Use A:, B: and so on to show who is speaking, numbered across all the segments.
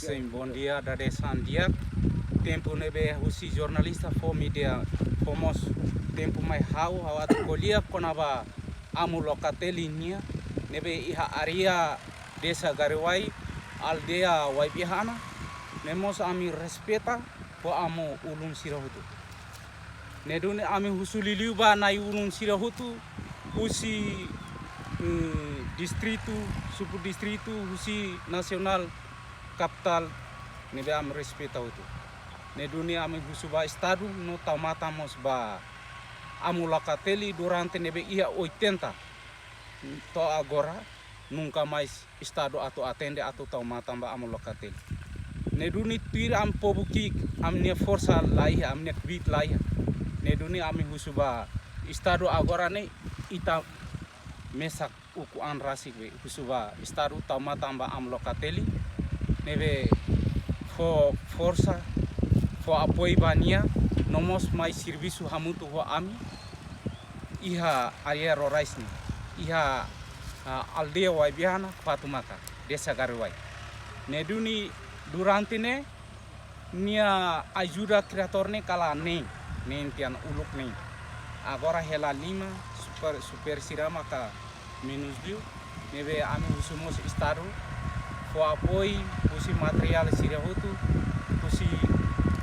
A: Sim, bom dia da Sandia. Tempo nebe husi jornalista for media fomos tempo mai hau awat kolia konaba amu Locatelli nebe iha area desa Garewai aldea Waipihana nemos ami respeta po amu ulun sirahutu. Nedune ami husuliliu ba nai ulun sirahutu husi distritu suku distritu husi nasional capital nebe am respeita itu. Neduni ami husuba estado no matamos ba amu Locatelli durante nebe ia 80 to agora nunca mais estado atau atende atau matamba amu Locatelli. Neduni tira am pobuki amnia força laia amnia kvit laia. Neduni ami husuba estado agora ne ita mesak uku an rasik be husuba estado matamba amu Locatelli nebe for força for APOIO bania nomos mai serviço hamutu ho ami iha area rorais ni iha aldea Waibiana Fatumaca desa Garewai. Neduni durante ne nia ajuda kreator ne kala ne entian uluk ne agora hela lima super SIRA maka minus diu nebe ami husumos estado for apoio husi material SIRA hutu husi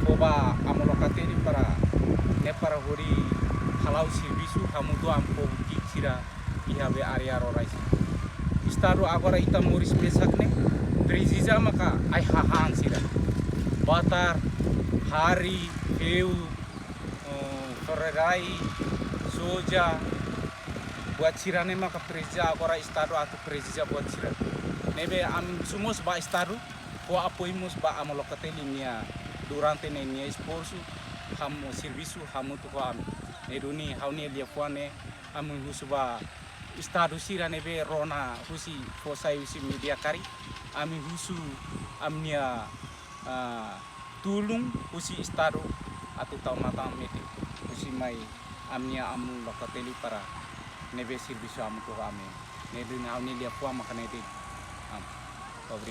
A: oba amu Locatelli para HODI halau serviço hamutu ampo ki SIRA iha be area rorais. Estado agora ita muris mesak ne precisa maka ai hahan SIRA batar hari heu Ferrari soja buat SIRA ne maka precisa agora estado atau precisa buat SIRA nebe amin sumos ba estado po apoimos ba amu Locatelli nia durante nia esforço hamu serviço hamu tu ami neduni hauni lia kuane amu husuba estado SIRA nebe rona husi fosai husi media kari ami husu amnia tulung husi estado atau mata mete husi mai amnia amu Locatelli para nebe serviço amu tu ami neduni hauni lia kuama kanete obrigado.